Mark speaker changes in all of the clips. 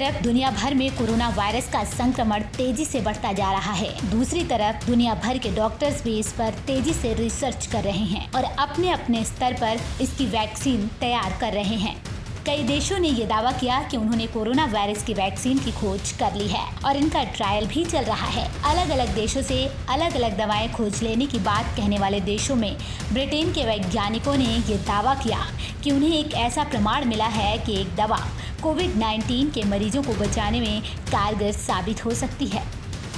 Speaker 1: तरफ दुनिया भर में कोरोना वायरस का संक्रमण तेजी से बढ़ता जा रहा है। दूसरी तरफ दुनिया भर के डॉक्टर्स भी इस पर तेजी से रिसर्च कर रहे हैं और अपने अपने स्तर पर इसकी वैक्सीन तैयार कर रहे हैं। कई देशों ने ये दावा किया कि उन्होंने कोरोना वायरस की वैक्सीन की खोज कर ली है और इनका ट्रायल भी चल रहा है। अलग अलग देशों से अलग अलग दवाएं खोज लेने की बात कहने वाले देशों में ब्रिटेन के वैज्ञानिकों ने ये दावा किया कि उन्हें एक ऐसा प्रमाण मिला है कि एक दवा कोविड-19 के मरीजों को बचाने में कारगर साबित हो सकती है।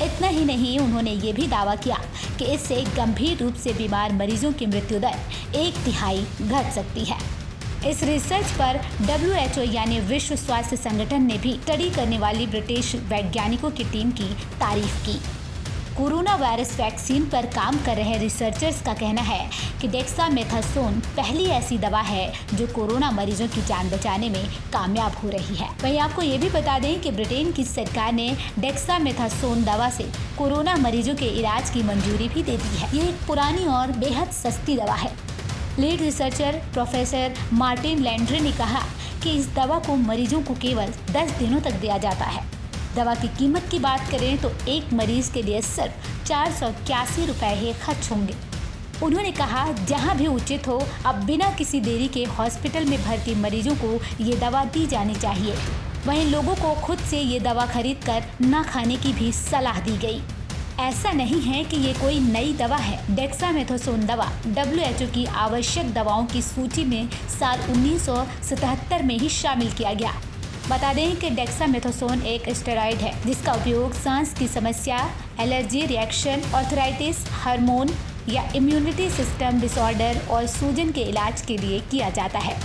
Speaker 1: इतना ही नहीं, उन्होंने ये भी दावा किया कि इससे गंभीर रूप से बीमार मरीजों की मृत्यु दर 1/3 घट सकती है। इस रिसर्च पर WHO यानी विश्व स्वास्थ्य संगठन ने भी स्टडी करने वाली ब्रिटिश वैज्ञानिकों की टीम की तारीफ की। कोरोना वायरस वैक्सीन पर काम कर रहे रिसर्चर्स का कहना है कि डेक्सामेथासोन पहली ऐसी दवा है जो कोरोना मरीजों की जान बचाने में कामयाब हो रही है। वहीं आपको ये भी बता दें कि ब्रिटेन की सरकार ने डेक्सामेथासोन दवा से कोरोना मरीजों के इलाज की मंजूरी भी दे दी है। ये एक पुरानी और बेहद सस्ती दवा है। लीड रिसर्चर प्रोफेसर मार्टिन लैंड्रे ने कहा कि इस दवा को मरीजों को केवल 10 दिनों तक दिया जाता है। दवा की कीमत की बात करें तो एक मरीज के लिए सिर्फ 481 रुपए ही खर्च होंगे। उन्होंने कहा, जहां भी उचित हो अब बिना किसी देरी के हॉस्पिटल में भर्ती मरीजों को ये दवा दी जानी चाहिए। वहीं लोगों को खुद से ये दवा खरीद कर न खाने की भी सलाह दी गई। ऐसा नहीं है कि ये कोई नई दवा है। डेक्सामेथासोन दवा WHO की आवश्यक दवाओं की सूची में साल 1977 में ही शामिल किया गया। बता दें कि डेक्सामेथासोन एक स्टेरॉइड है जिसका उपयोग सांस की समस्या, एलर्जी रिएक्शन, आर्थराइटिस, हार्मोन या इम्यूनिटी सिस्टम डिसऑर्डर और सूजन के इलाज के लिए किया जाता है।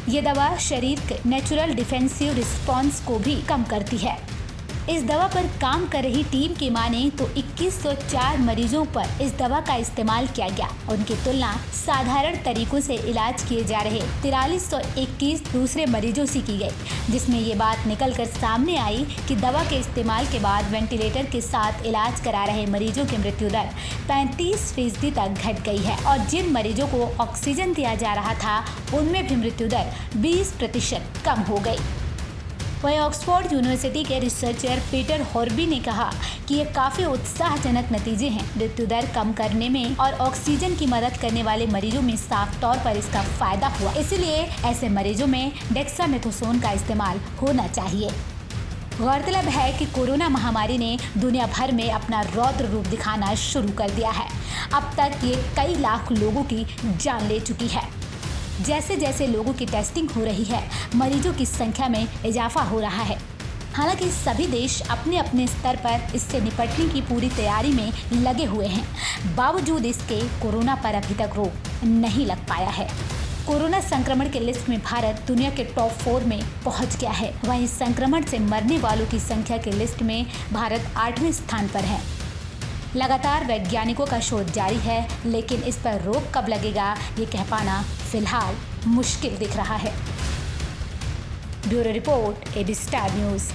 Speaker 1: ये दवा शरीर के नेचुरल डिफेंसिव रिस्पॉन्स को भी कम करती है। इस दवा पर काम कर रही टीम की माने तो 2104 मरीजों पर इस दवा का इस्तेमाल किया गया। उनकी तुलना साधारण तरीकों से इलाज किए जा रहे 4321 दूसरे मरीजों से की गई, जिसमें ये बात निकलकर सामने आई कि दवा के इस्तेमाल के बाद वेंटिलेटर के साथ इलाज करा रहे मरीजों की मृत्यु दर 35% तक घट गई है और जिन मरीजों को ऑक्सीजन दिया जा रहा था उनमें भी मृत्यु दर 20% कम हो गई। वहीं ऑक्सफोर्ड यूनिवर्सिटी के रिसर्चर पीटर हॉर्बी ने कहा कि ये काफी उत्साहजनक नतीजे हैं। मृत्यु दर कम करने में और ऑक्सीजन की मदद करने वाले मरीजों में साफ तौर पर इसका फायदा हुआ, इसलिए ऐसे मरीजों में डेक्सामेथासोन का इस्तेमाल होना चाहिए। गौरतलब है कि कोरोना महामारी ने दुनिया भर में अपना रौद्र रूप दिखाना शुरू कर दिया है। अब तक ये कई लाख लोगों की जान ले चुकी है। जैसे जैसे लोगों की टेस्टिंग हो रही है, मरीजों की संख्या में इजाफा हो रहा है। हालांकि सभी देश अपने अपने स्तर पर इससे निपटने की पूरी तैयारी में लगे हुए हैं। बावजूद इसके कोरोना पर अभी तक रोक नहीं लग पाया है। कोरोना संक्रमण के लिस्ट में भारत दुनिया के टॉप 4 में पहुंच गया है। वहीं संक्रमण से मरने वालों की संख्या के लिस्ट में भारत 8वें स्थान पर है। लगातार वैज्ञानिकों का शोध जारी है, लेकिन इस पर रोक कब लगेगा ये कह पाना फिलहाल मुश्किल दिख रहा है। Bureau report, ABC star news.